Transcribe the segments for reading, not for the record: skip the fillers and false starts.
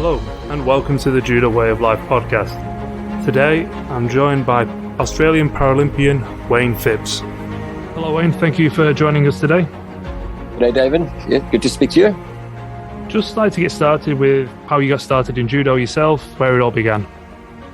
Hello, and welcome to the Judo Way of Life podcast. Today, I'm joined by Australian Paralympian Wayne Phipps. Hello, Wayne. Thank you for joining us today. G'day, David. Yeah, good to speak to you. Just like to get started with how you got started in judo yourself, where it all began.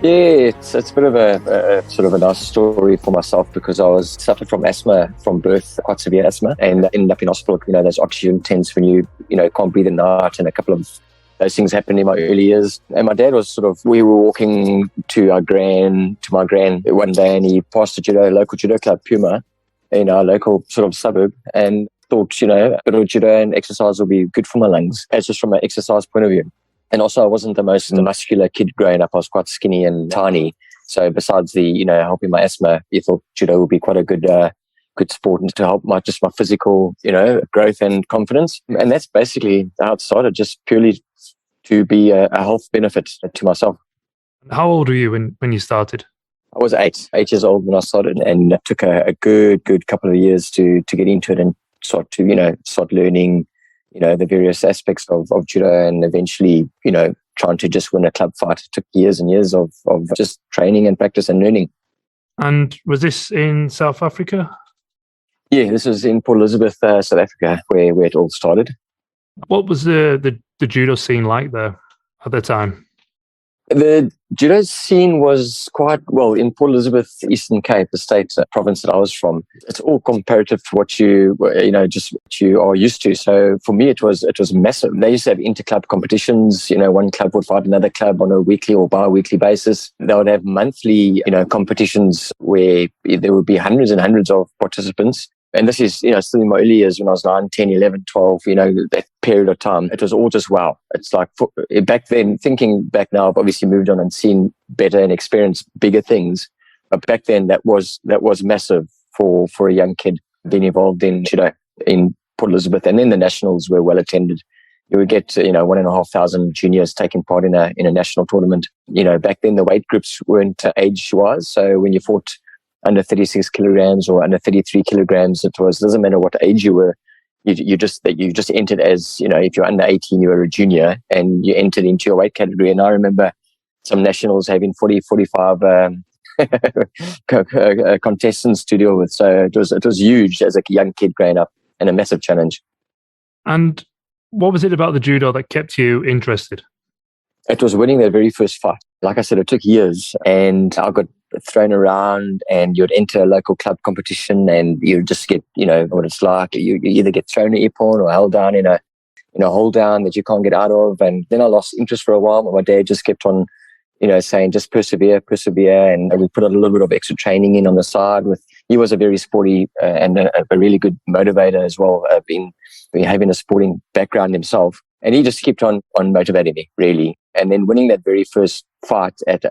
Yeah, it's a bit of a sort of a nice story for myself because I suffered from asthma from birth, quite severe asthma, and ended up in hospital. You know, those oxygen tents when you can't breathe at night, and a couple of those things happened in my early years. And my dad was we were walking to my gran one day, and he passed a local judo club, Puma, in our local sort of suburb, and thought, a bit of judo and exercise will be good for my lungs, as just from an exercise point of view. And also, I wasn't the most muscular kid growing up. I was quite skinny and tiny. So besides the, helping my asthma, you thought judo would be quite a good sport and to help my physical, growth and confidence. And that's basically how it started, just purely to be a health benefit to myself. How old were you when you started? I was 8 years old when I started, and it took a good couple of years to get into it and start learning the various aspects of judo, and eventually, trying to just win a club fight. It took years and years of just training and practice and learning. And was this in South Africa? Yeah, this was in Port Elizabeth, South Africa, where it all started. What was the judo scene like there at the time? The judo scene was quite, in Port Elizabeth, Eastern Cape, the state province that I was from. It's all comparative to what you are used to. So for me, it was massive. They used to have inter-club competitions. One club would fight another club on a weekly or bi-weekly basis. They would have monthly, competitions where there would be hundreds and hundreds of participants. And this is, still in my early years when I was 9, 10, 11, 12, that period of time. It was all just wow. It's like back then, thinking back now, I've obviously moved on and seen better and experienced bigger things. But back then, that was massive for a young kid being involved in judo in Port Elizabeth. And then the nationals were well attended. You would get, 1,500 juniors taking part in a national tournament. Back then, the weight groups weren't age-wise. So when you fought under 36 kilograms or under 33 kilograms, doesn't matter what age you were, you just entered as, if you're under 18, you were a junior and you entered into your weight category. And I remember some nationals having 40, 45 contestants to deal with. So it was huge as a young kid growing up and a massive challenge. And what was it about the judo that kept you interested? It was winning their very first fight. Like I said, it took years, and I got thrown around, and you'd enter a local club competition and you just get, what it's like. You either get thrown an ippon or held down in a hold down that you can't get out of. And then I lost interest for a while, but my dad just kept on, saying just persevere. And we put a little bit of extra training in on the side. He was a very sporty and a really good motivator as well, being having a sporting background himself. And he just kept on motivating me, really. And then winning that very first fight at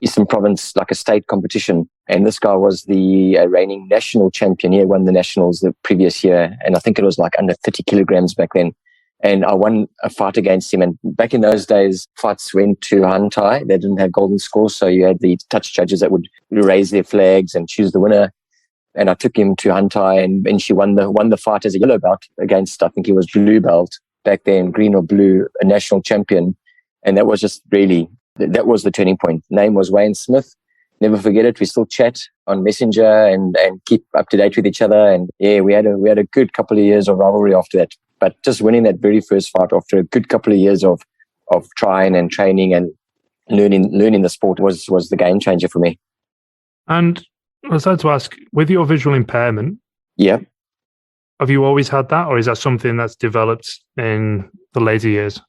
Eastern Province, like a state competition. And this guy was the reigning national champion. He had won the nationals the previous year. And I think it was like under 30 kilograms back then. And I won a fight against him. And back in those days, fights went to Hantai. They didn't have golden scores. So you had the touch judges that would raise their flags and choose the winner. And I took him to Hantai, and she won the fight as a yellow belt against, I think he was blue belt back then, green or blue, a national champion. And that was just really, that was the turning point. Name was Wayne Smith. Never forget it. We still chat on Messenger and keep up to date with each other. And yeah, we had a good couple of years of rivalry after that. But just winning that very first fight after a good couple of years of trying and training and learning the sport was the game changer for me. And I was like to ask, with your visual impairment, yeah, have you always had that, or is that something that's developed in the later years?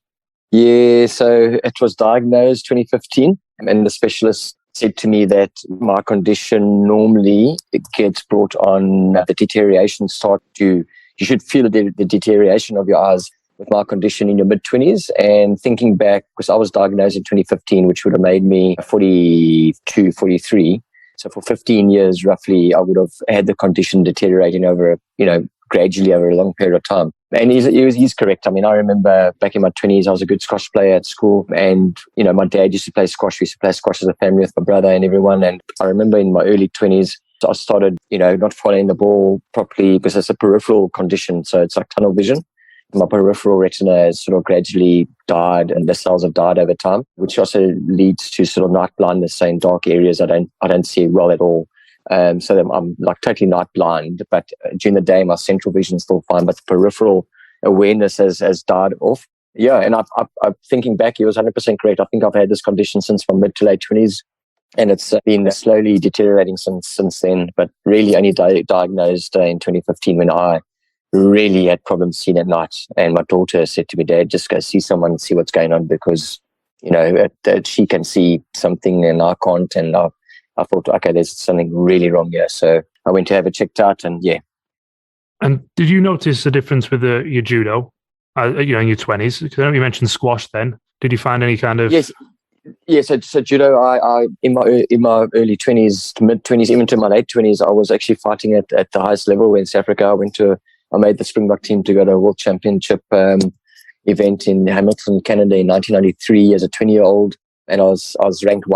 Yeah, so it was diagnosed 2015, and the specialist said to me that my condition normally it gets brought on the deterioration you should feel the deterioration of your eyes with my condition in your mid-20s. And thinking back, because I was diagnosed in 2015, which would have made me 42, 43. So for 15 years, roughly, I would have had the condition deteriorating over, gradually over a long period of time. And he's correct. I mean, I remember back in my 20s, I was a good squash player at school. And, my dad used to play squash. We used to play squash as a family with my brother and everyone. And I remember in my early 20s, I started, not following the ball properly because it's a peripheral condition. So it's like tunnel vision. My peripheral retina has sort of gradually died, and the cells have died over time, which also leads to sort of night blindness. So in dark areas, I don't see well at all. So I'm like totally night blind, but during the day, my central vision is still fine, but the peripheral awareness has died off. Yeah, and I'm thinking back, he was 100% correct. I think I've had this condition since my mid to late 20s, and it's been slowly deteriorating since then, but really only diagnosed in 2015 when I really had problems seeing at night. And my daughter said to me, Dad, just go see someone and see what's going on, because, she can see something and I can't. And I thought, okay, there's something really wrong here. So I went to have it checked out, and yeah. And did you notice a difference with your judo, in your 20s? Because I know you mentioned squash then. Did you find any kind of... Yes. Yeah, so judo, I in my early 20s, mid 20s, even to my late 20s, I was actually fighting at the highest level in South Africa. I made the Springbok team to go to a World Championship event in Hamilton, Canada in 1993 as a 20-year-old, and I was ranked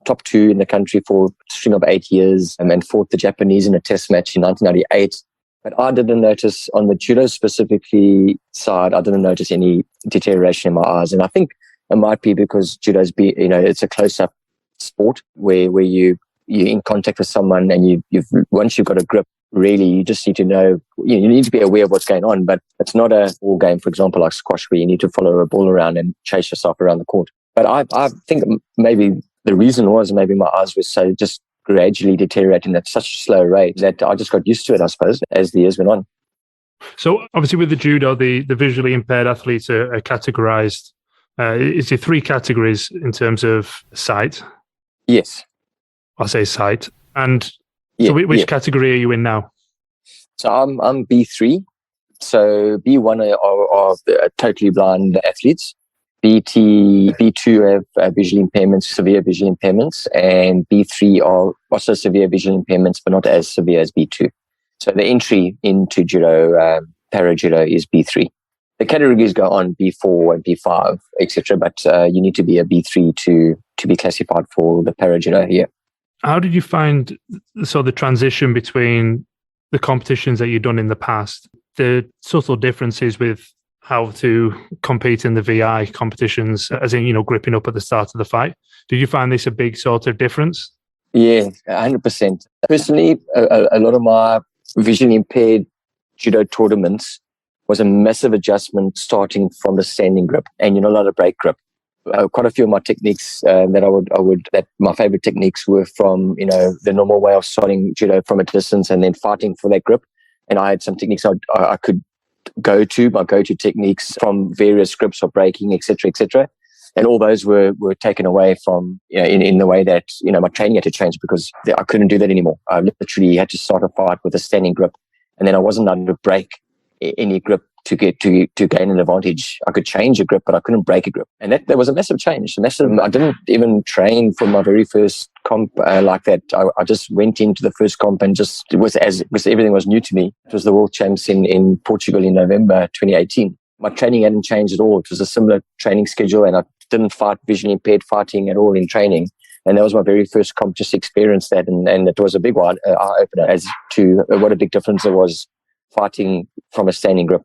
top two in the country for a string of 8 years, and fought the Japanese in a test match in 1998. But I didn't notice, on the judo specifically side, I didn't notice any deterioration in my eyes, and I think it might be because judo's it's a close-up sport where you're in contact with someone, and once you've got a grip, really you just need to know, you need to be aware of what's going on. But it's not a ball game, for example, like squash, where you need to follow a ball around and chase yourself around the court. But I think maybe the reason was maybe my eyes were so just gradually deteriorating at such a slow rate that I just got used to it, I suppose, as the years went on. So obviously with the judo, the visually impaired athletes are categorized. Is there 3 categories in terms of sight? Yes. I'll say sight. And yeah, so which category are you in now? So I'm B3. So B1 are totally blind athletes. B2 have visual impairments, severe visual impairments, and B3 are also severe visual impairments, but not as severe as B2. So the entry into judo, para-judo, is B3. The categories go on B4 and B5, etc., but you need to be a B3 to be classified for the para-judo here. How did you find the transition between the competitions that you've done in the past, the subtle differences with how to compete in the VI competitions, as in, gripping up at the start of the fight? Did you find this a big sort of difference? Yeah, 100%. Personally, a lot of my visually impaired judo tournaments was a massive adjustment starting from the standing grip, and you're not allowed to break grip. Quite a few of my techniques that my favorite techniques were from, the normal way of starting judo from a distance and then fighting for that grip. And I had some techniques I could go to, my go-to techniques from various grips of breaking, etc., etc. And all those were taken away from, in the way that, my training had to change, because I couldn't do that anymore. I literally had to start a fight with a standing grip, and then I wasn't allowed to break any grip to gain an advantage. I could change a grip, but I couldn't break a grip. And that was a massive change. I didn't even train for my very first comp like that. I just went into the first comp and just because everything was new to me. It was the World Champs in Portugal in November 2018. My training hadn't changed at all. It was a similar training schedule, and I didn't fight visually impaired fighting at all in training. And that was my very first comp, just experienced that. And it was a big eye-opener as to what a big difference it was fighting from a standing grip.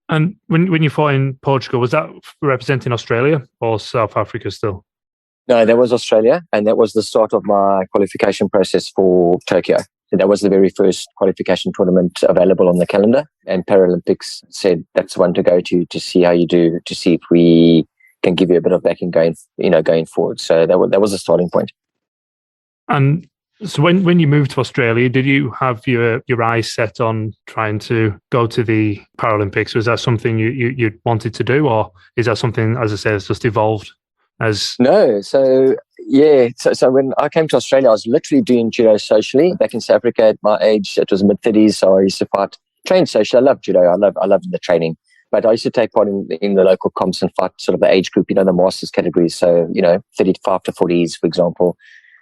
And when you fought in Portugal, was that representing Australia or South Africa still? No, that was Australia, and that was the start of my qualification process for Tokyo. So that was the very first qualification tournament available on the calendar, and Paralympics said that's the one to go to see how you do, to see if we can give you a bit of backing going forward. So that was the starting point. And so when you moved to Australia, did you have your eyes set on trying to go to the Paralympics? Was that something you wanted to do, or is that something, as I said, it's just evolved as? No. So when I came to Australia, I was literally doing judo socially. Back in South Africa at my age, it was mid-30s, so I used to train socially. I love judo. I loved the training. But I used to take part in the local comps and fight sort of the age group, the masters categories. So, 35 to 40s, for example.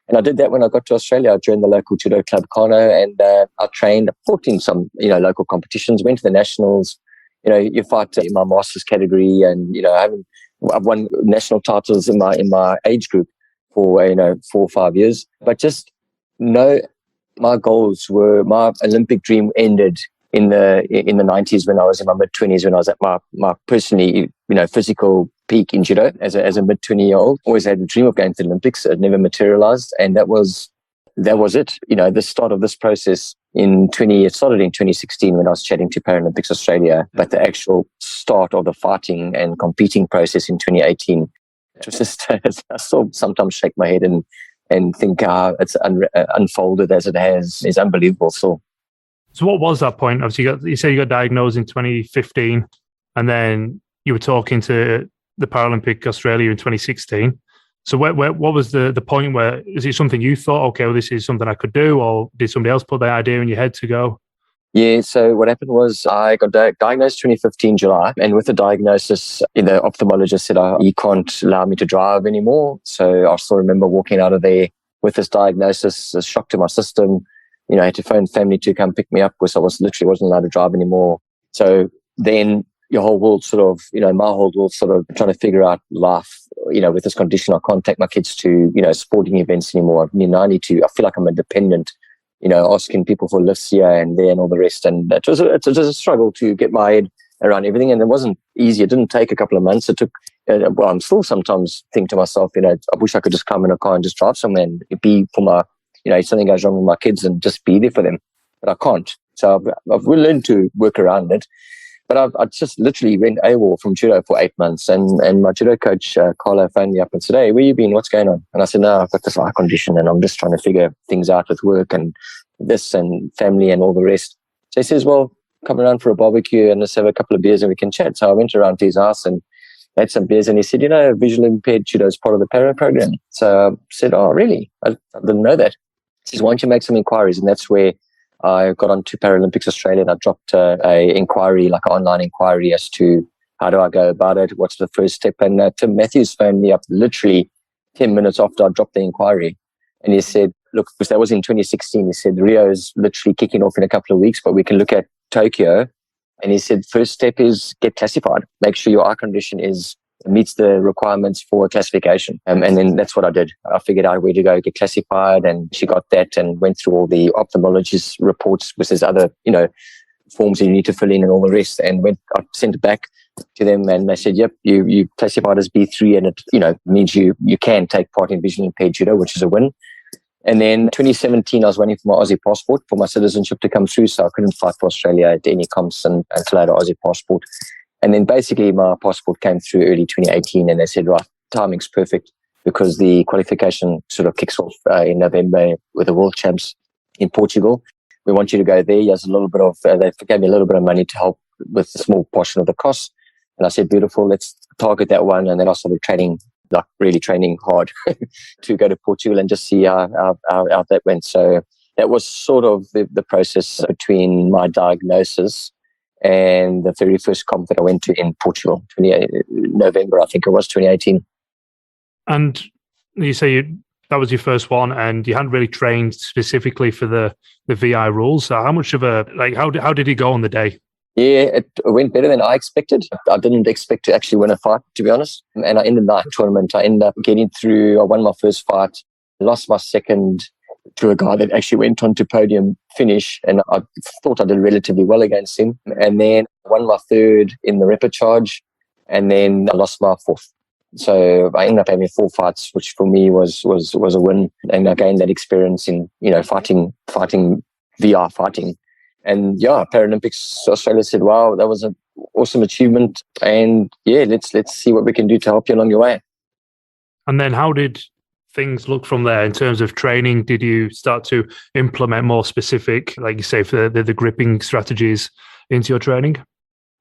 And I did that when I got to Australia. I joined the local judo club, Kano, and I trained, fought in some, local competitions, went to the nationals. You fight in my masters category, and, I've won national titles in my age group for, 4 or 5 years. But just my goals were, my Olympic dream ended in the 90s when I was in my mid-20s, when I was at my personally, physical peak in judo as a mid-20-year-old. Always had a dream of going to the Olympics. It never materialized, and that was it. The start of this process it started in 2016 when I was chatting to Paralympics Australia, but the actual start of the fighting and competing process in 2018, it was just, I still sometimes shake my head and think it's unfolded as it has is unbelievable. So what was that point? Obviously, you said you got diagnosed in 2015, and then you were talking to the Paralympic Australia in 2016. So what was the point where, is it something you thought, okay, well, this is something I could do, or did somebody else put the idea in your head to go? Yeah, so what happened was I got diagnosed 2015 July, and with the diagnosis, the ophthalmologist said he can't allow me to drive anymore. So I still remember walking out of there with this diagnosis, a shock to my system. I had to phone family to come pick me up because I wasn't allowed to drive anymore. So then your whole world my whole world trying to figure out life, with this condition. I can't take my kids to, sporting events anymore. I feel like I'm independent, asking people for lifts here and there and all the rest. And it was a struggle to get my head around everything. And it wasn't easy. It didn't take a couple of months. It took, I'm still sometimes think to myself, I wish I could just come in a car and just drive somewhere and be for my, if something goes wrong with my kids and just be there for them. But I can't. So I've learned to work around it. But I just literally went AWOL from judo for 8 months. And my judo coach, Carlo, phoned me up and said, "Hey, where you been? What's going on?" And I said, "No, I've got this eye condition and I'm just trying to figure things out with work and this and family and all the rest." So he says, "Well, come around for a barbecue and let's have a couple of beers and we can chat." So I went around to his house and had some beers, and he said, "Visual impaired judo is part of the Para program." So I said, "Oh, really? I didn't know that." He says, "Why don't you make some inquiries?" And that's where I got onto Paralympics Australia, and I dropped a inquiry, like an online inquiry, as to how do I go about it, what's the first step. And Tim Matthews phoned me up literally 10 minutes after I dropped the inquiry, and he said, "Look, because that was in 2016, he said, Rio is literally kicking off in a couple of weeks, but we can look at Tokyo." And he said, "First step is get classified. Make sure your eye condition meets the requirements for classification." And then that's what I did. I figured out where to go get classified, and she got that and went through all the ophthalmologist reports, which is other, forms that you need to fill in and all the rest. And I sent it back to them, and they said, "Yep, you classified as B3, and it, means you can take part in visually impaired judo," which is a win. And then 2017, I was waiting for my Aussie passport for my citizenship to come through, so I couldn't fight for Australia at any comps until I had an Aussie passport. And then basically my passport came through early 2018, and they said, "Right, timing's perfect because the qualification sort of kicks off in November with the World Champs in Portugal. We want you to go there." There's a little bit of, they gave me a little bit of money to help with a small portion of the cost. And I said, "Beautiful, let's target that one." And then I started training, like really training hard to go to Portugal and just see how that went. So that was sort of the process between my diagnosis and the very first comp that I went to in Portugal, November, I think it was 2018. And you say that was your first one, and you hadn't really trained specifically for the VI rules. So how much of how did it go on the day? Yeah, it went better than I expected. I didn't expect to actually win a fight, to be honest. And I ended the tournament. I ended up getting through. I won my first fight, lost my second to a guy that actually went on to podium finish, and I thought I did relatively well against him. And then I won my third in the repechage, and then I lost my fourth. So I ended up having 4 fights, which for me was a win. And I gained that experience in, fighting VR fighting. And yeah, Paralympics Australia said, "Wow, that was an awesome achievement. And yeah, let's see what we can do to help you along your way." And then how did things look from there in terms of training? Did you start to implement more specific, like you say, for the gripping strategies into your training?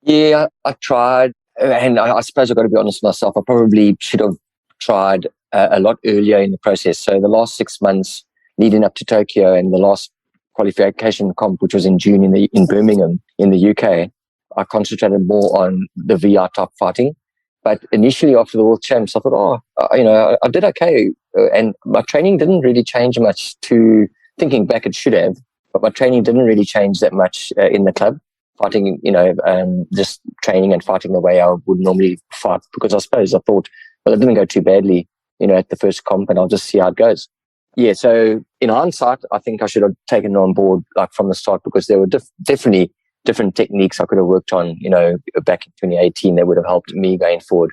Yeah, I tried. And I suppose I've got to be honest with myself. I probably should have tried a lot earlier in the process. So the last 6 months leading up to Tokyo and the last qualification comp, which was in June in Birmingham in the UK, I concentrated more on the VR type fighting. But initially after the World Champs, I thought, I did okay. And my training didn't really change much thinking back, it should have, but my training didn't really change that much in the club. Fighting, just training and fighting the way I would normally fight, because I suppose I thought, well, it didn't go too badly, at the first comp, and I'll just see how it goes. Yeah, so in hindsight, I think I should have taken it on board like from the start, because there were definitely different techniques I could have worked on, back in 2018 that would have helped me going forward.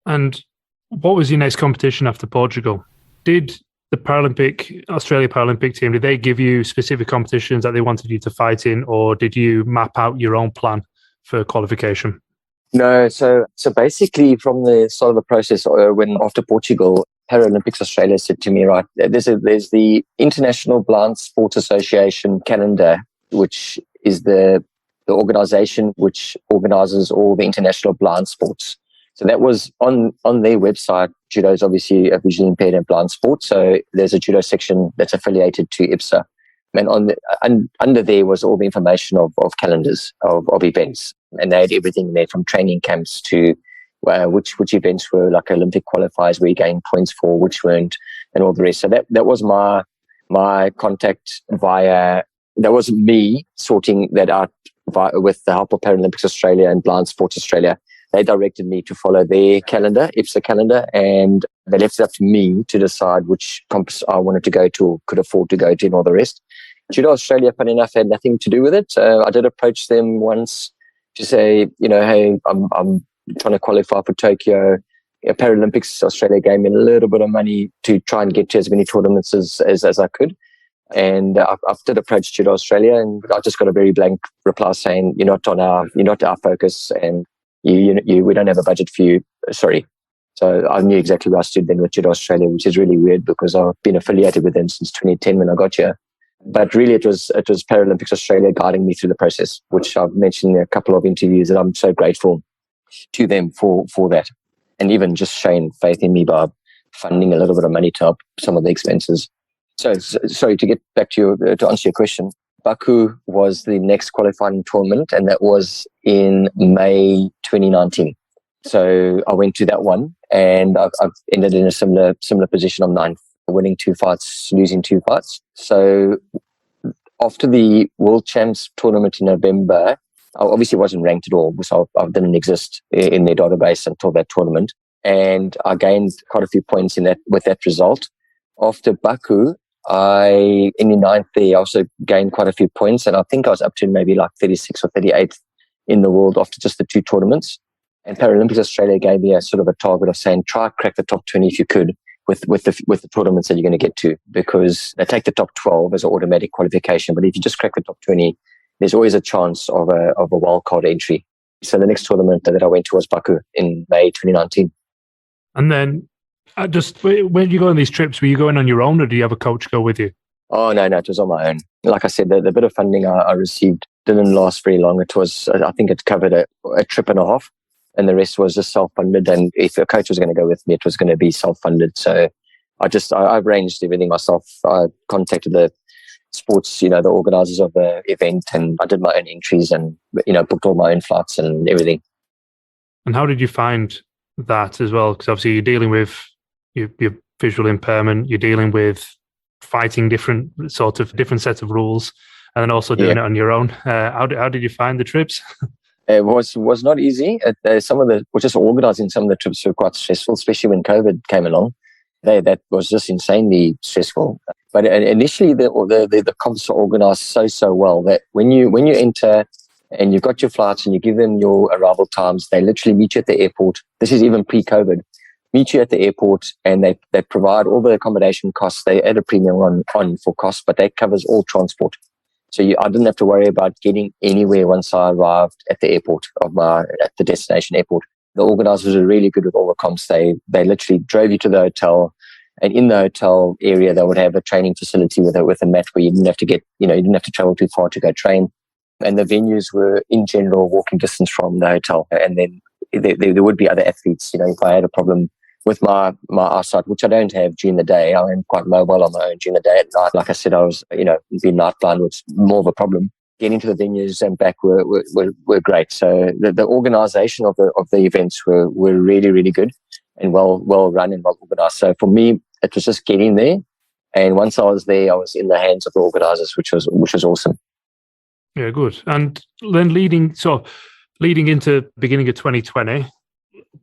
And what was your next competition after Portugal? Did the Australia Paralympic team, did they give you specific competitions that they wanted you to fight in, or did you map out your own plan for qualification? No, so basically from the start of the process, when after Portugal, Paralympics Australia said to me, right, there's the International Blind Sports Association calendar, which is the organization which organizes all the international blind sports. So that was on their website. Judo is obviously a visually impaired and blind sport. So there's a judo section that's affiliated to IPSA. And under there was all the information of calendars of events. And they had everything there from training camps to which events were like Olympic qualifiers where you gained points for, which weren't, and all the rest. So that was my contact that was me sorting that out with the help of Paralympics Australia and Blind Sports Australia. They directed me to follow their calendar, IPSA calendar, and they left it up to me to decide which comps I wanted to go to or could afford to go to and all the rest. Judo Australia, funny enough, had nothing to do with it. I did approach them once to say, hey, I'm trying to qualify for Tokyo. Paralympics Australia gave me a little bit of money to try and get to as many tournaments as I could. And I did approach Judo Australia, and I just got a very blank reply saying, you're not our focus, and we don't have a budget for you. Sorry. So I knew exactly where I stood then with Judo Australia, which is really weird because I've been affiliated with them since 2010 when I got here. But really, it was Paralympics Australia guiding me through the process, which I've mentioned in a couple of interviews, that I'm so grateful to them for that, and even just showing faith in me by funding a little bit of money to help some of the expenses. So sorry, to get back to answer your question, Baku was the next qualifying tournament, and that was in May 2019. So I went to that one, and I've ended in a similar position of 9th, winning 2 fights, losing 2 fights. So after the World Champs tournament in November, I obviously wasn't ranked at all, so I didn't exist in their database until that tournament, and I gained quite a few points with that result. After Baku, in the 9th there, I also gained quite a few points, and I think I was up to maybe like 36th or 38th in the world after just the 2 tournaments. And Paralympics Australia gave me a sort of a target of saying, try crack the top 20 if you could with the tournaments that you're going to get to, because they take the top 12 as an automatic qualification. But if you just crack the top 20, there's always a chance of a wildcard entry. So the next tournament that I went to was Baku in May 2019. And then when you go on these trips, were you going on your own, or do you have a coach go with you? Oh, no, it was on my own. Like I said, the bit of funding I received didn't last very long. I think it covered a trip and a half, and the rest was just self-funded. And if a coach was going to go with me, it was going to be self-funded. So I arranged everything myself. I contacted the sports, the organizers of the event, and I did my own entries and, booked all my own flights and everything. And how did you find that as well? Because obviously you're dealing with your visual impairment, you're dealing with fighting different sets of rules, and then also doing it on your own. How did you find the trips? It was not easy. Just organizing some of the trips were quite stressful, especially when COVID came along. That was just insanely stressful. But initially, the comps are organized so well that when you enter and you've got your flights and you give them your arrival times, they literally meet you at the airport. This is even pre-COVID. Meet you at the airport, and they provide all the accommodation costs. They add a premium on for costs, but that covers all transport. So I didn't have to worry about getting anywhere once I arrived at the airport at the destination airport. The organizers were really good with all the comps. They literally drove you to the hotel, and in the hotel area they would have a training facility with a mat where you didn't have to travel too far to go train. And the venues were in general walking distance from the hotel. And then there would be other athletes. If I had a problem with my eyesight, which I don't have during the day, I am quite mobile on my own during the day. At night, like I said, I was, being night blind was more of a problem. Getting to the venues and back were great. So the organization of the events were really, really good and well run and well organized. So for me, it was just getting there. And once I was there, I was in the hands of the organizers, which was awesome. Yeah, good. And then leading into beginning of 2020,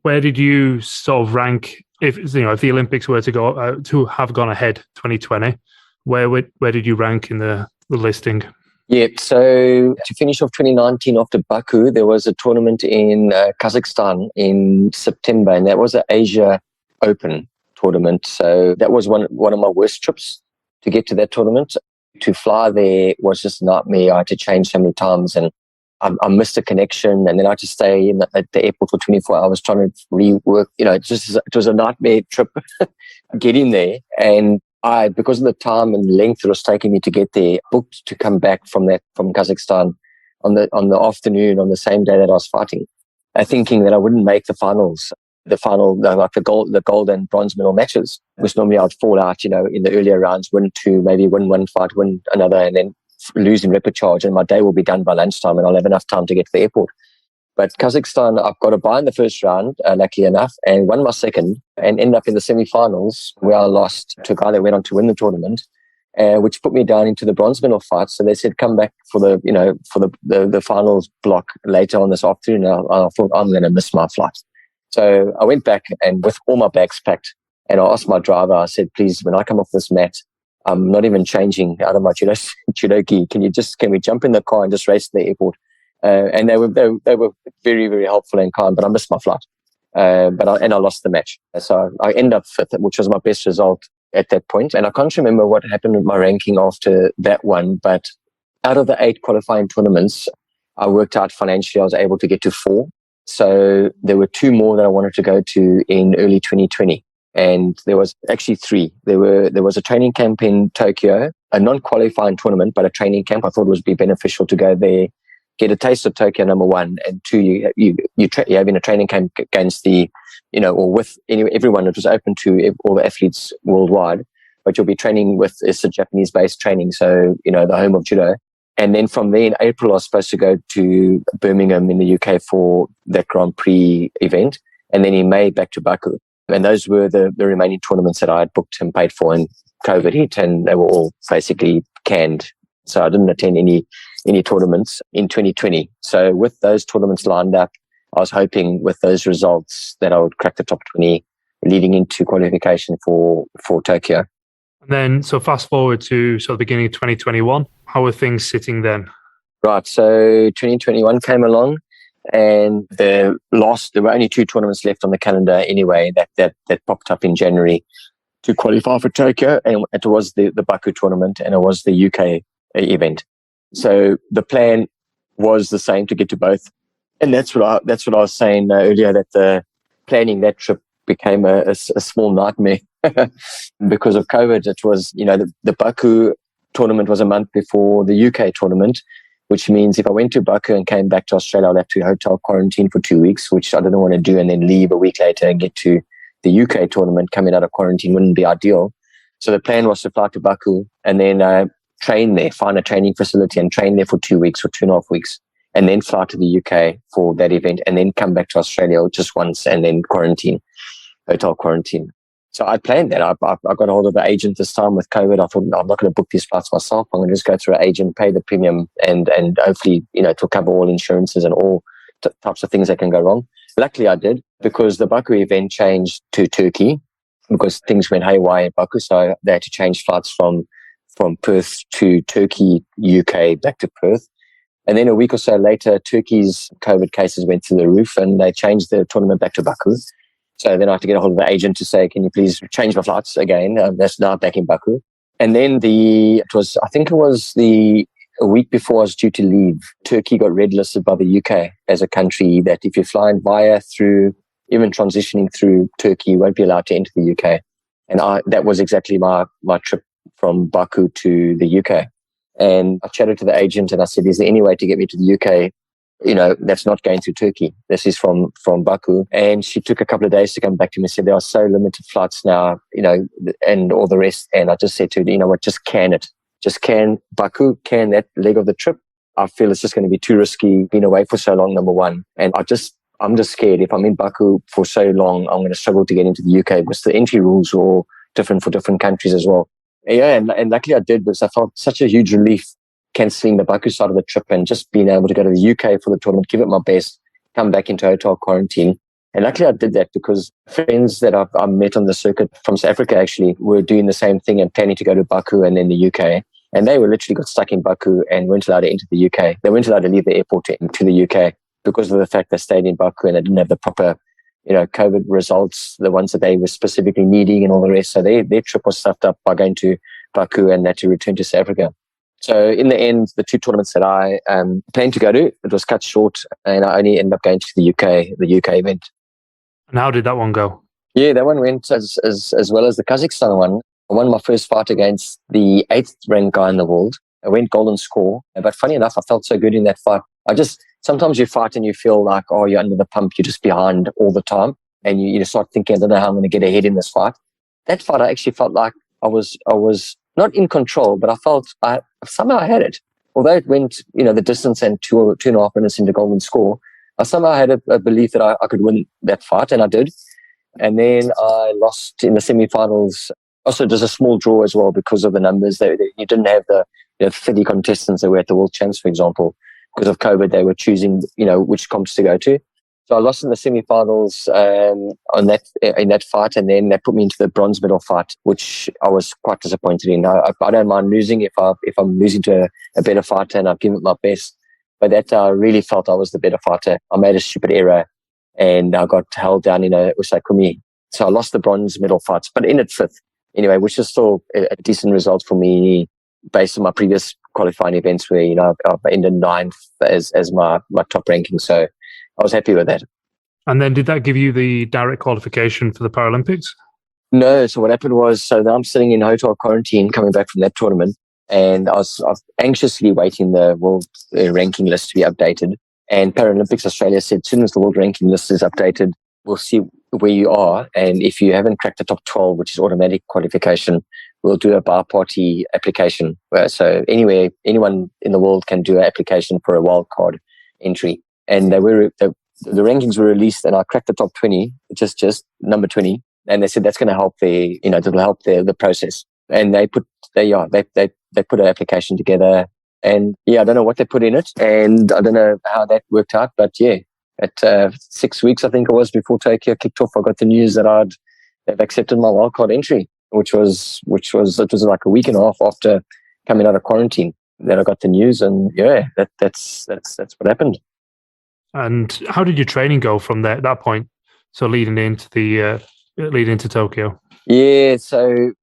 where did you sort of rank if the Olympics were to have gone ahead 2020? Where did you rank in the listing? Yeah, so to finish off 2019 after Baku, there was a tournament in Kazakhstan in September, and that was an Asia Open tournament. So that was one of my worst trips to get to that tournament. To fly there was just a nightmare. I had to change so many times, and I missed a connection, and then I had to stay at the airport for 24 hours trying to rework. It was a nightmare trip getting there. And because of the time and length it was taking me to get there, booked to come back from Kazakhstan on the afternoon on the same day that I was fighting, thinking that I wouldn't make the finals. Like the gold and bronze medal matches, which normally I'd fall out, in the earlier rounds, win two, maybe win one fight, win another, and then lose in repechage, and my day will be done by lunchtime, and I'll have enough time to get to the airport. But Kazakhstan, I've got a bye in the first round, luckily enough, and won my second, and ended up in the semi-finals where I lost to a guy that went on to win the tournament, which put me down into the bronze medal fight. So they said, come back for the finals block later on this afternoon. I thought, I'm going to miss my flight. So I went back and with all my bags packed, and I asked my driver, I said, please, when I come off this mat, I'm not even changing out of my judo gi. Can we jump in the car and just race to the airport? And they were very, very helpful and kind, but I missed my flight. But I lost the match. So I ended up fifth, which was my best result at that point. And I can't remember what happened with my ranking after that one, but out of the 8 qualifying tournaments, I worked out financially, I was able to get to 4. So there were 2 more that I wanted to go to in early 2020. And there was actually 3. There was a training camp in Tokyo, a non-qualifying tournament, but a training camp. I thought it would be beneficial to go there, get a taste of Tokyo, number 1, and 2, you're having a training camp against or with everyone. It was open to all the athletes worldwide, but you'll be training with, it's a Japanese-based training, so, the home of judo. And then from there in April, I was supposed to go to Birmingham in the UK for that Grand Prix event. And then in May, back to Baku. And those were the remaining tournaments that I had booked and paid for, and COVID hit and they were all basically canned. So I didn't attend any tournaments in 2020. So with those tournaments lined up, I was hoping with those results that I would crack the top 20 leading into qualification for Tokyo. And then, so fast forward to the beginning of 2021, how were things sitting then? Right, so 2021 came along, and there were only 2 tournaments left on the calendar anyway that popped up in January to qualify for Tokyo, and it was the Baku tournament and it was the UK event. So the plan was the same, to get to both, and that's what I was saying earlier, that the planning that trip became a small nightmare because of COVID. It was, the Baku tournament was a month before the UK tournament, which means if I went to Baku and came back to Australia, I'd have to hotel quarantine for 2 weeks, which I didn't want to do, and then leave a week later and get to the UK tournament. Coming out of quarantine wouldn't be ideal. So the plan was to fly to Baku and then train there, find a training facility and train there for 2 weeks or 2.5 weeks, and then fly to the UK for that event, and then come back to Australia just once and then hotel quarantine. So I planned that. I got a hold of the agent this time with COVID. I thought, no, I'm not going to book these flights myself. I'm going to just go through an agent, pay the premium, and hopefully, it will cover all insurances and all types of things that can go wrong. Luckily, I did, because the Baku event changed to Turkey because things went haywire in Baku. So they had to change flights from Perth to Turkey, UK, back to Perth. And then a week or so later, Turkey's COVID cases went through the roof and they changed the tournament back to Baku. So then I had to get a hold of the agent to say, can you please change my flights again? That's now back in Baku. And then a week before I was due to leave, Turkey got red listed by the UK as a country that if you're flying even transitioning through Turkey, you won't be allowed to enter the UK. And that was exactly my trip from Baku to the UK. And I chatted to the agent and I said, is there any way to get me to the UK, that's not going through Turkey? This is from Baku. And she took a couple of days to come back to me and said, there are so limited flights now, and all the rest. And I just said to her, you know what, just can it. Just can Baku, can that leg of the trip. I feel it's just going to be too risky being away for so long, number one. And I'm just scared if I'm in Baku for so long, I'm going to struggle to get into the UK because the entry rules are all different for different countries as well. Yeah, and luckily I did, because I felt such a huge relief cancelling the Baku side of the trip and just being able to go to the UK for the tournament, give it my best, come back into hotel quarantine. And luckily I did that because friends that I've met on the circuit from South Africa actually were doing the same thing and planning to go to Baku and then the UK. And they were literally got stuck in Baku and weren't allowed to enter the UK. They weren't allowed to leave the airport to the UK because of the fact they stayed in Baku and they didn't have the proper, COVID results, the ones that they were specifically needing and all the rest. So their trip was stuffed up by going to Baku and had to return to South Africa. So in the end, the 2 tournaments that I planned to go to, it was cut short, and I only ended up going to the UK event. And how did that one go? Yeah, that one went as well as the Kazakhstan one. I won my first fight against the 8th ranked guy in the world. I went golden score. But funny enough, I felt so good in that fight. Sometimes you fight and you feel like, oh, you're under the pump, you're just behind all the time. And you start thinking, I don't know how I'm going to get ahead in this fight. That fight, I actually felt like I was not in control, but I felt somehow I had it. Although it went, the distance and 2.5 minutes into golden score, I somehow had a belief that I could win that fight, and I did. And then I lost in the semifinals. Also, there's a small draw as well because of the numbers. You didn't have the 30 contestants that were at the World Champs, for example. Because of COVID, they were choosing, which comps to go to. So I lost in the semifinals in that fight, and then they put me into the bronze medal fight, which I was quite disappointed in. I don't mind losing if I'm losing to a better fighter and I've given it my best. But that I really felt I was the better fighter. I made a stupid error, and I got held down in a Usakumi. So I lost the bronze medal fights, but ended 5th anyway, which is still a decent result for me based on my previous qualifying events where, I've ended 9th as my top ranking. So I was happy with that. And then did that give you the direct qualification for the Paralympics? No. So what happened was, now I'm sitting in hotel quarantine coming back from that tournament, and I was anxiously waiting the world ranking list to be updated. And Paralympics Australia said, as soon as the world ranking list is updated, we'll see where you are. And if you haven't cracked the top 12, which is automatic qualification, we'll do a bar-party application. So anyone in the world can do an application for a wildcard entry. And the rankings were released, and I cracked the top 20, just number 20. And they said that's going to help that'll help the process. And they put an application together. And I don't know what they put in it, and I don't know how that worked out. But at 6 weeks, I think it was, before Tokyo kicked off, I got the news that they've accepted my wildcard entry, which was like a week and a half after coming out of quarantine that I got the news. And that's what happened. And how did your training go from that point? So leading into Tokyo. Yeah. So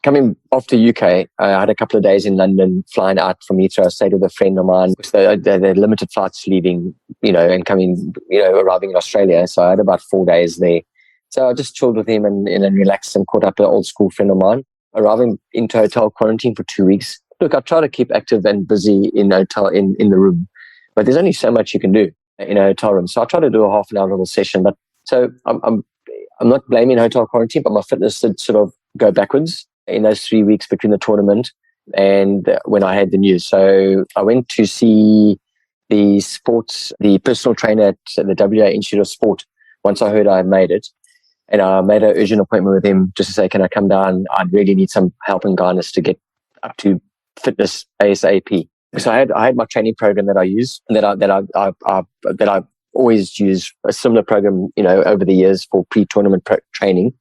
coming off the UK, I had a couple of days in London, flying out from Heathrow. I stayed with a friend of mine. They had limited flights leaving, and coming, arriving in Australia. So I had about 4 days there. So I just chilled with him and relaxed and caught up with an old school friend of mine. Arriving into hotel quarantine for 2 weeks. Look, I try to keep active and busy in the room, but there's only so much you can do in a hotel room. So I try to do a half an hour little session. But so I'm not blaming hotel quarantine, but my fitness did sort of go backwards in those 3 weeks between the tournament and when I had the news. So I went to see the personal trainer at the WA Institute of Sport once I heard I had made it. And I made an urgent appointment with him just to say, can I come down? I'd really need some help and guidance to get up to fitness ASAP. So I had my training program that I use, and that I always use a similar program, over the years for pre-tournament training.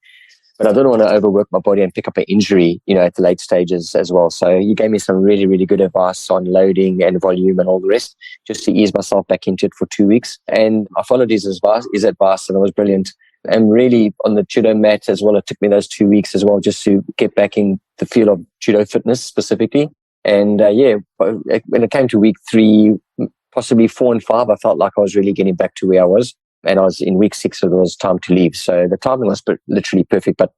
But I didn't want to overwork my body and pick up an injury, at the late stages as well. So you gave me some really, really good advice on loading and volume and all the rest, just to ease myself back into it for 2 weeks. And I followed his advice, and it was brilliant. And really on the judo mat as well, it took me those 2 weeks as well, just to get back in the field of judo fitness specifically. And when it came to week 3, possibly 4 and 5, I felt like I was really getting back to where I was. And I was in week 6, so it was time to leave. So the timing was literally perfect. But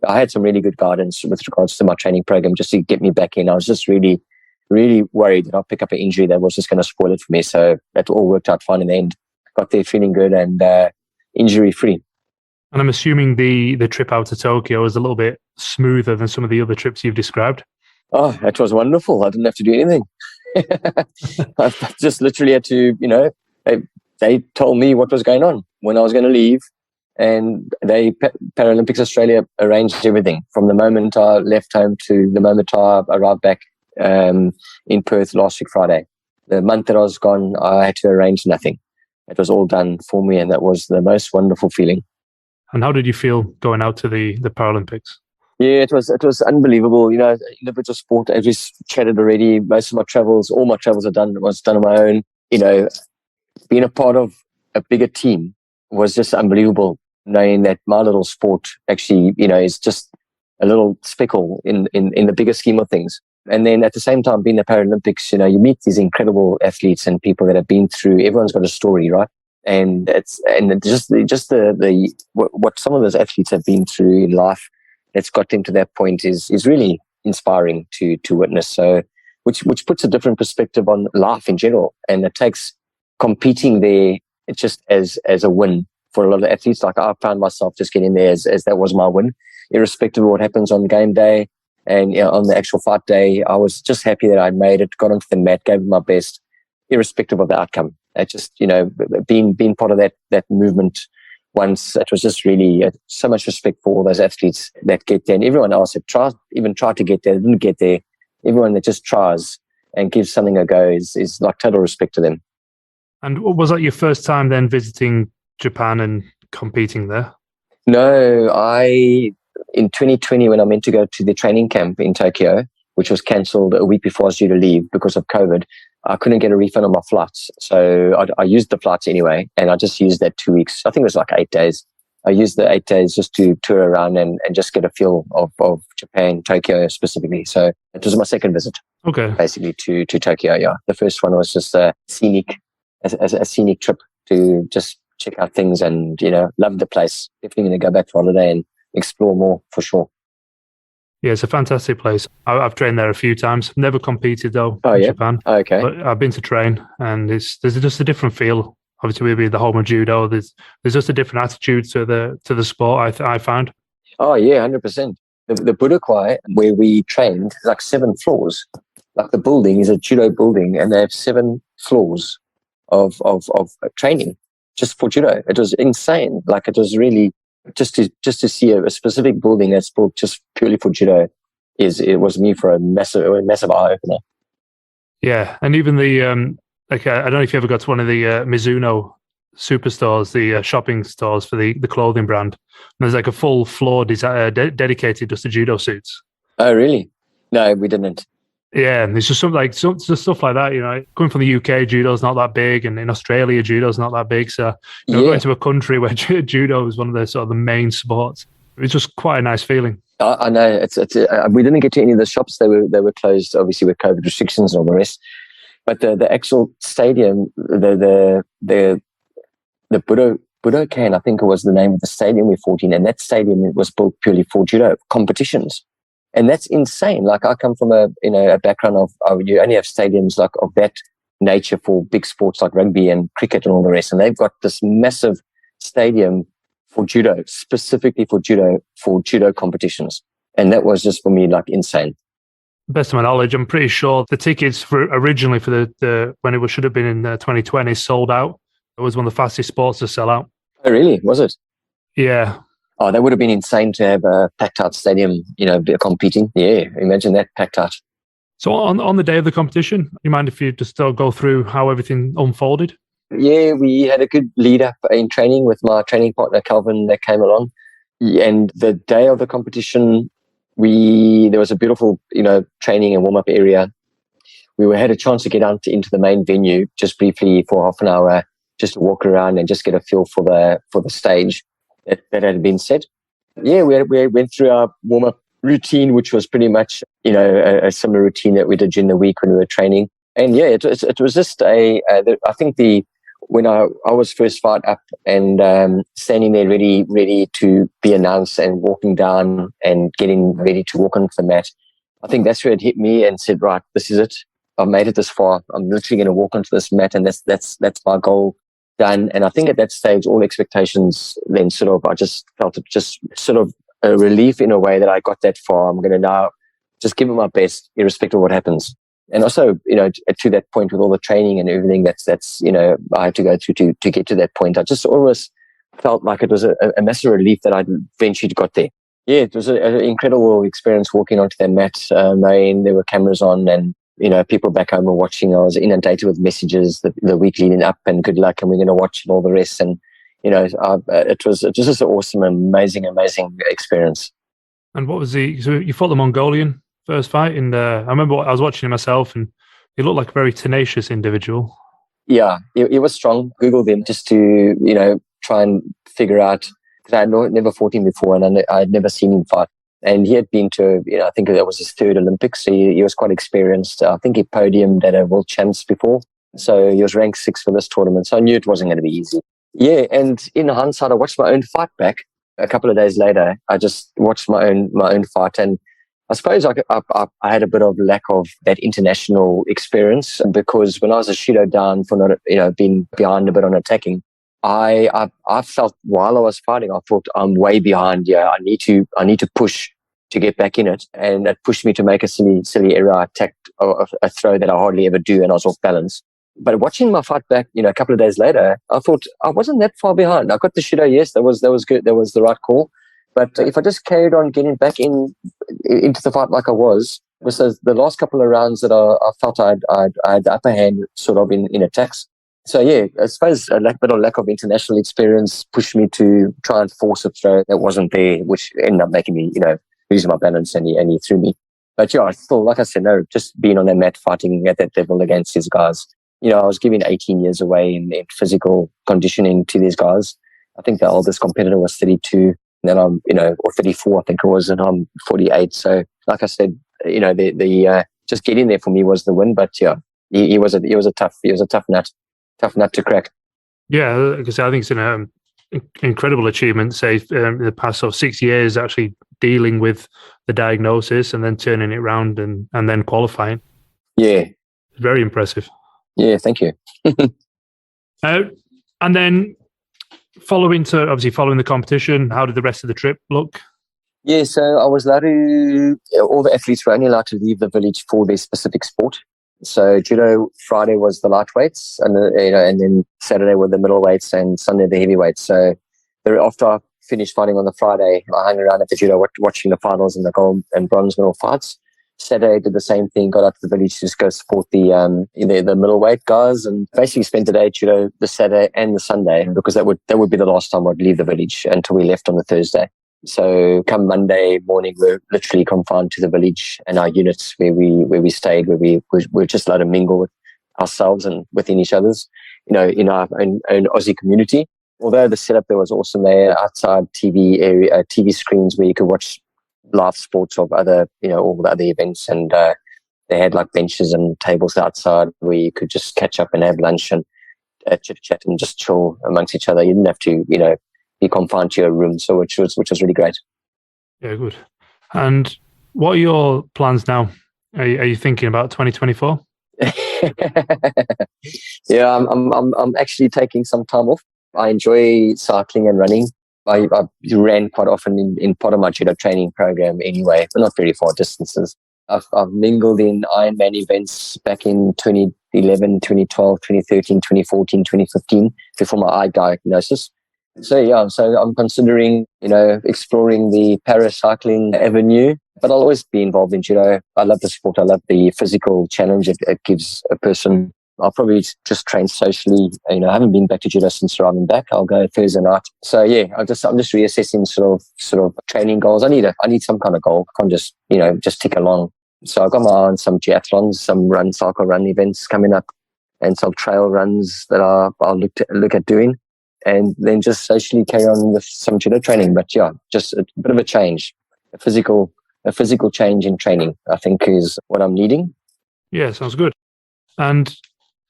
I had some really good guidance with regards to my training program just to get me back in. I was just really, really worried that I'd pick up an injury that was just going to spoil it for me. So that all worked out fine in the end. Got there feeling good and injury-free. And I'm assuming the trip out to Tokyo was a little bit smoother than some of the other trips you've described. Oh, it was wonderful. I didn't have to do anything. I just literally had to, they told me what was going on, when I was going to leave. And Paralympics Australia arranged everything from the moment I left home to the moment I arrived back in Perth last week, Friday. The month that I was gone, I had to arrange nothing. It was all done for me, and that was the most wonderful feeling. And how did you feel going out to the Paralympics? Yeah, it was unbelievable. Individual sport, as we chatted already, all my travels was done on my own. Being a part of a bigger team was just unbelievable. Knowing that my little sport actually, is just a little speckle in the bigger scheme of things. And then at the same time, being the Paralympics, you meet these incredible athletes and people that have been through. Everyone's got a story, right? And what some of those athletes have been through in life that's got them to that point is really inspiring to witness. So, which puts a different perspective on life in general, and it takes competing there just as a win for a lot of athletes. Like I found myself just getting there as that was my win, irrespective of what happens on game day and on the actual fight day. I was just happy that I made it, got onto the mat, gave it my best, irrespective of the outcome. It just being part of that movement. Once, it was just really so much respect for all those athletes that get there, and everyone else that tried to get there, didn't get there. Everyone that just tries and gives something a go is like total respect to them. And was that your first time then visiting Japan and competing there? No, in 2020, when I meant to go to the training camp in Tokyo, which was cancelled a week before I was due to leave because of COVID, I couldn't get a refund on my flights. So I used the flights anyway, and I just used that 2 weeks. I think it was like 8 days. I used the 8 days just to tour around and just get a feel of Japan, Tokyo specifically. So it was my second visit, basically, to Tokyo. Yeah, the first one was just a scenic trip to just check out things and, love the place. Definitely going to go back for holiday and explore more for sure. Yeah, it's a fantastic place. I've trained there a few times. Never competed though in Japan. Okay. But I've been to train, and there's just a different feel. Obviously, we'll be the home of judo. There's just a different attitude to the sport. I found. Oh yeah, 100%. The Budokai where we trained is like 7 floors. Like the building is a judo building, and they have 7 floors of training just for judo. It was insane. Like it was really just to see a specific building that's built just purely for judo. It was me for a massive eye opener. Yeah, and even the I don't know if you ever got to one of the Mizuno superstores, the shopping stores for the clothing brand. And there's like a full floor dedicated just to judo suits. Oh, really? No, we didn't. Yeah, and it's just just stuff like that. Coming from the UK, judo's not that big, and in Australia, judo's not that big. So going to a country where judo is one of the sort of the main sports, it's just quite a nice feeling. I know we didn't get to any of the shops. They were closed, obviously, with COVID restrictions and all the rest. But the actual stadium, the Budokan, I think it was the name of the stadium we fought in, and that stadium was built purely for judo competitions. And that's insane. Like I come from a background of you only have stadiums like of that nature for big sports like rugby and cricket and all the rest. And they've got this massive stadium for judo, specifically for judo competitions. And that was just for me like insane. Best of my knowledge, I'm pretty sure the tickets originally for the when it should have been in 2020 sold out. It was one of the fastest sports to sell out. Oh, really? Was it? Yeah. Oh, that would have been insane to have a packed out stadium, competing. Yeah, imagine that packed out. So on the day of the competition, you mind if you just go through how everything unfolded? Yeah, we had a good lead up in training with my training partner, Calvin, that came along. And the day of the competition, there was a beautiful, training and warm up area. We had a chance to get out into the main venue just briefly for half an hour, just to walk around and just get a feel for the stage that had been set. Yeah, we went through our warm up routine, which was pretty much a similar routine that we did during the week when we were training. And yeah, it was just I think when I was first fired up and standing there ready to be announced and walking down and getting ready to walk onto the mat, I think that's where it hit me and said, right, this is it. I've made it this far. I'm literally going to walk onto this mat, and that's my goal done. And I think at that stage, all expectations then I just felt it just sort of a relief in a way that I got that far. I'm going to now just give it my best, irrespective of what happens. And also, to that point with all the training and everything that's I had to go through to get to that point, I just always felt like it was a massive relief that I eventually got there. Yeah, it was an incredible experience walking onto that mat, knowing there were cameras on and, people back home were watching. I was inundated with messages the week leading up and good luck and we're going to watch and all the rest. And, it was just an awesome, amazing experience. And what was so you fought the Mongolian first fight, and I remember I was watching him myself, and he looked like a very tenacious individual. Yeah, he was strong. Googled him just to, try and figure out, because I had never fought him before, and I had never seen him fight. And he had been to, I think that was his third Olympics, so he was quite experienced. I think he podiumed at a World Champs before, so he was ranked 6th for this tournament, so I knew it wasn't going to be easy. Yeah, and in hindsight, I watched my own fight back. A couple of days later, I just watched my own fight, and I suppose I had a bit of lack of that international experience, because when I was a Judo down for not, being behind a bit on attacking, I felt while I was fighting, I thought I'm way behind. Yeah, I need to push to get back in it, and it pushed me to make a silly error. I attacked a throw that I hardly ever do, and I was off balance. But watching my fight back, a couple of days later, I thought I wasn't that far behind. I got the Judo, yes, that was good. That was the right call. But if I just carried on getting back into the fight like I was the last couple of rounds that I felt I had the upper hand sort of in attacks. So yeah, I suppose a lack of international experience pushed me to try and force a throw that wasn't there, which ended up making me, losing my balance, and he threw me. But yeah, I still, like I said, no, just being on that mat fighting at that level against these guys. I was giving 18 years away in physical conditioning to these guys. I think the oldest competitor was 32. And then I'm, or 34, I think it was, and I'm 48. So, like I said, the just getting there for me was the win. But yeah, he was a tough nut to crack. Yeah, because I think it's an incredible achievement. Say in the past 6 years, actually dealing with the diagnosis and then turning it around and then qualifying. Yeah, very impressive. Yeah, thank you. And then following the competition, how did the rest of the trip look? Yeah, so I was allowed to, all the athletes were only allowed to leave the village for their specific sport. So Judo Friday was the lightweights, and and then Saturday were the middleweights, and Sunday the heavyweights. So after I finished fighting on the Friday, I hung around at the Judo watching the finals and the gold and bronze medal fights. Saturday did the same thing, got out to the village to just go support the middleweight guys, and basically spent the day at Judo the Saturday and the Sunday, because that would be the last time I'd leave the village until we left on the Thursday. So come Monday morning, we're literally confined to the village and our units where we stayed, where we're just allowed to mingle with ourselves and within each other's, in our own Aussie community. Although the setup there was awesome, there outside TV screens where you could watch live sports of other, all the other events, and they had like benches and tables outside where you could just catch up and have lunch and chit chat and just chill amongst each other. You didn't have to, be confined to your room, so which was really great. Yeah, good. And what are your plans now? Are you thinking about 2024? Yeah, I'm actually taking some time off. I enjoy cycling and running. I ran quite often in part of my judo training program anyway, but not very far distances. I've mingled in Ironman events back in 2011, 2012, 2013, 2014, 2015 before my eye diagnosis. So yeah, I'm considering, exploring the paracycling avenue, but I'll always be involved in judo. I love the sport. I love the physical challenge it gives a person. I'll probably just train socially. I haven't been back to judo since arriving back. I'll go Thursday night. So yeah, I'm just reassessing sort of training goals. I need some kind of goal. I can't just tick along. So I've got my eye on some triathlons, some cycle run events coming up, and some trail runs that I'll look at doing. And then just socially carry on with some judo training. But yeah, just a bit of a change, a physical change in training, I think, is what I'm needing. Yeah, sounds good. And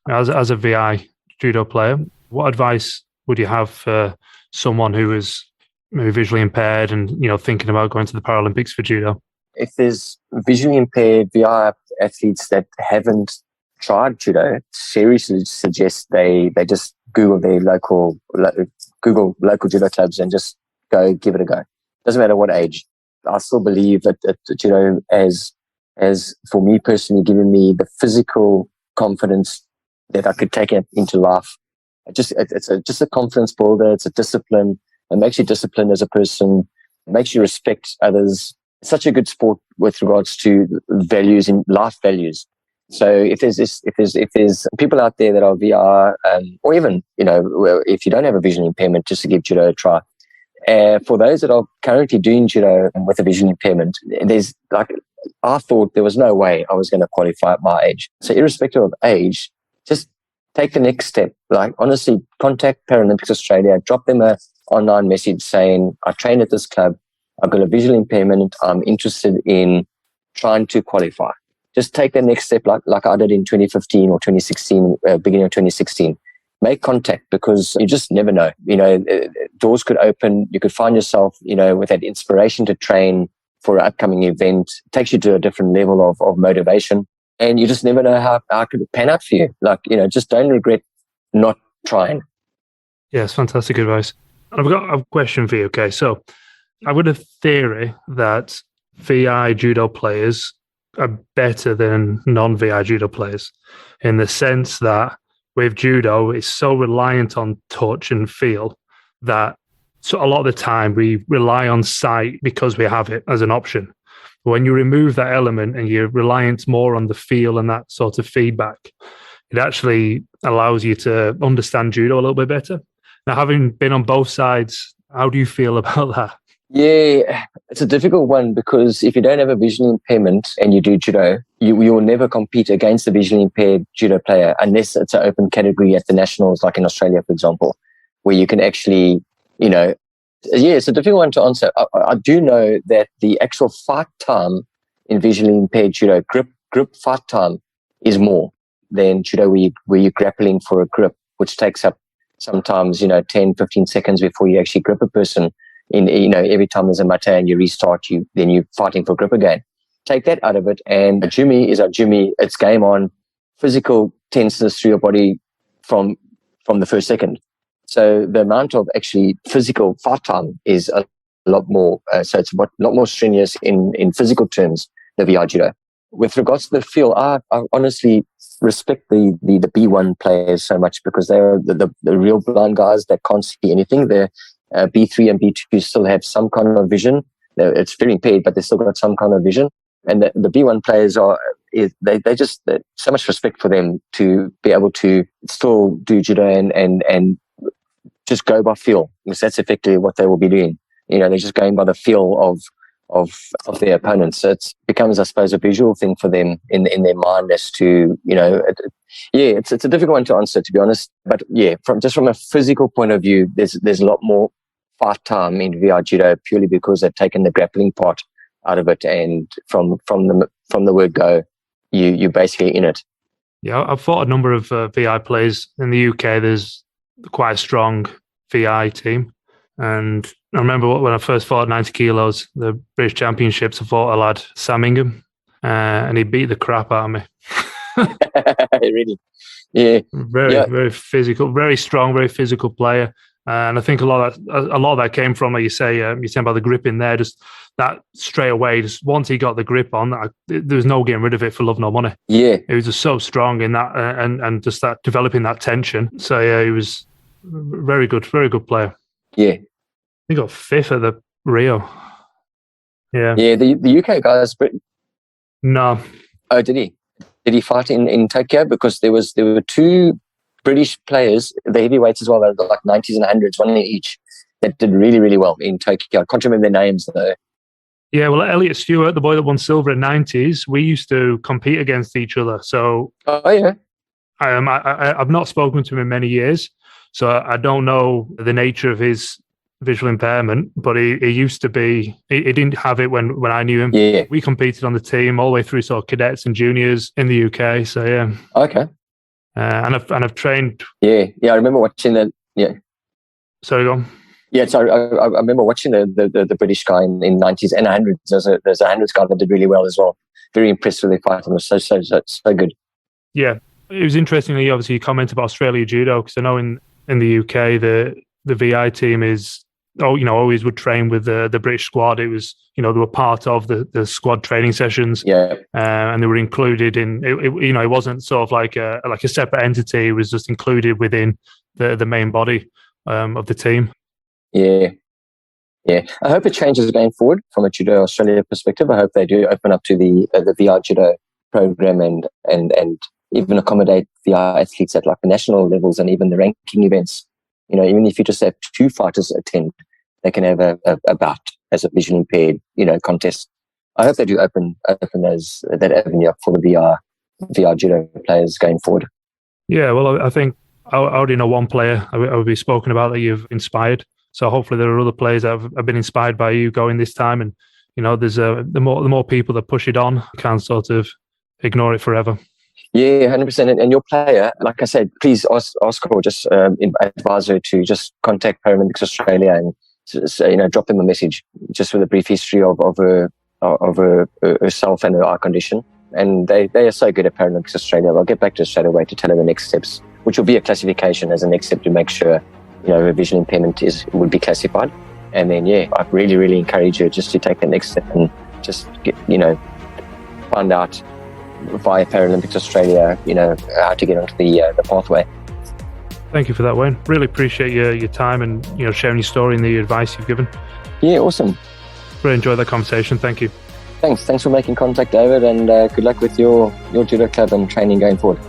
as a VI judo player, what advice would you have for someone who is maybe visually impaired and thinking about going to the Paralympics for judo? If there's visually impaired VI athletes that haven't tried judo, seriously suggest they just Google their local judo clubs and just go give it a go. Doesn't matter what age. I still believe that judo as for me personally given me the physical confidence that I could take it into life. It's just a confidence builder. It's a discipline. It makes you disciplined as a person. It makes you respect others. It's such a good sport with regards to values and life values. So if there's people out there that are VR, or even if you don't have a visual impairment, just to give judo a try, For those that are currently doing judo with a visual impairment, there's I thought there was no way I was going to qualify at my age. So irrespective of age, just take the next step. Honestly, contact Paralympics Australia, drop them a online message saying, I train at this club, I've got a visual impairment, I'm interested in trying to qualify. Just take the next step like I did in 2015 or 2016, beginning of 2016. Make contact, because you just never know. Doors could open. You could find yourself, with that inspiration to train for an upcoming event. It takes you to a different level of motivation. And you just never know how it could pan out for you. Just don't regret not trying. Yeah, it's fantastic advice. I've got a question for you. Okay, so I've got a theory that VI judo players are better than non-VI judo players, in the sense that with judo, it's so reliant on touch and feel that so a lot of the time we rely on sight because we have it as an option. When you remove that element and you're reliant more on the feel and that sort of feedback, it actually allows you to understand judo a little bit better. Now, having been on both sides, how do you feel about that? Yeah, it's a difficult one, because if you don't have a visual impairment and you do judo, you will never compete against a visually impaired judo player unless it's an open category at the nationals, like in Australia, for example, where you can actually, it's a difficult one to answer. I do know that the actual fight time in visually impaired judo, grip fight time, is more than judo where you're grappling for a grip, which takes up sometimes, 10, 15 seconds before you actually grip a person. Every time there's a mata and you restart, then you're fighting for grip again. Take that out of it, and a jumi is a jumi. It's game on, physical tenseness through your body from the first second. So the amount of actually physical fight time is a lot more. So it's a lot more strenuous in physical terms, the VI judo. With regards to the feel, I honestly respect the B1 players so much, because they're the real blind guys that can't see anything. They're B3 and B2 still have some kind of vision. It's very impaired, but they still got some kind of vision. And the B1 players they just so much respect for them to be able to still do judo and just go by feel, because that's effectively what they will be doing. They're just going by the feel of their opponents. So it becomes, I suppose, a visual thing for them in their mind as to, it's a difficult one to answer, to be honest. But yeah, from a physical point of view, there's a lot more fight time in VI judo, purely because they've taken the grappling part out of it, and from the word go, you're basically in it. Yeah, I've fought a number of VI players in the UK. There's quite a strong VI team, and I remember when I first fought 90 kilos, the British Championships, I fought a lad, Sam Ingham, and he beat the crap out of me. Really? Yeah. Very physical, very strong, very physical player. And I think a lot of that came from, like you say about the grip in there, just that straight away. Just once he got the grip on, there was no getting rid of it for love nor money. Yeah, he was just so strong in that, and just that developing that tension. So yeah, he was very good player. Yeah, he got fifth at the Rio. Yeah, The UK guys. No. Oh, did he? Did he fight in Tokyo? Because there were two British players, the heavyweights as well, that were like 90s and 100s, one in each, that did really, really well in Tokyo. I can't remember their names though. Yeah, well, Eliot Stewart, the boy that won silver in 90s, we used to compete against each other. So, oh yeah, I've not spoken to him in many years, so I don't know the nature of his visual impairment, but he used to be, he didn't have it when I knew him. Yeah, we competed on the team all the way through sort of cadets and juniors in the UK. So yeah, okay. And I've trained. Yeah, I remember watching that. Yeah, sorry, go on. Yeah, so I remember watching the British guy in 90s and 100s. There's a 100s guy that did really well as well. Very impressed with their fight. It was so good. Yeah, it was interestingly, obviously, you comment about Australia Judo, because I know in the UK the VI team is always would train with the British squad. It was, they were part of the squad training sessions. Yeah. And they were included in it. It wasn't sort of like a separate entity. It was just included within the main body of the team. Yeah. I hope it changes going forward from a Judo Australia perspective. I hope they do open up to the VI Judo program and even accommodate VI athletes at like the national levels and even the ranking events. Even if you just have two fighters attend, they can have a bout as a visually impaired, contest. I hope they do open that avenue up for the VR judo players going forward. Yeah, well, I think I already know one player I would be spoken about that you've inspired. So hopefully there are other players that have been inspired by you going this time. And, there's the more people that push it on, you can't sort of ignore it forever. Yeah, 100%. And your player, like I said, please ask or just advise her to just contact Paralympics Australia and drop them a message just with a brief history of herself and her eye condition. And they are so good at Paralympics Australia. I'll get back to her straight away to tell her the next steps, which will be a classification as a next step to make sure, her visual impairment would be classified. And then, I really, really encourage her just to take the next step and just get, find out via Paralympics Australia, how to get onto the pathway. Thank you for that, Wayne. Really appreciate your time and, sharing your story and the advice you've given. Yeah, awesome. Really enjoyed that conversation. Thank you. Thanks for making contact, David, and good luck with your judo club and training going forward.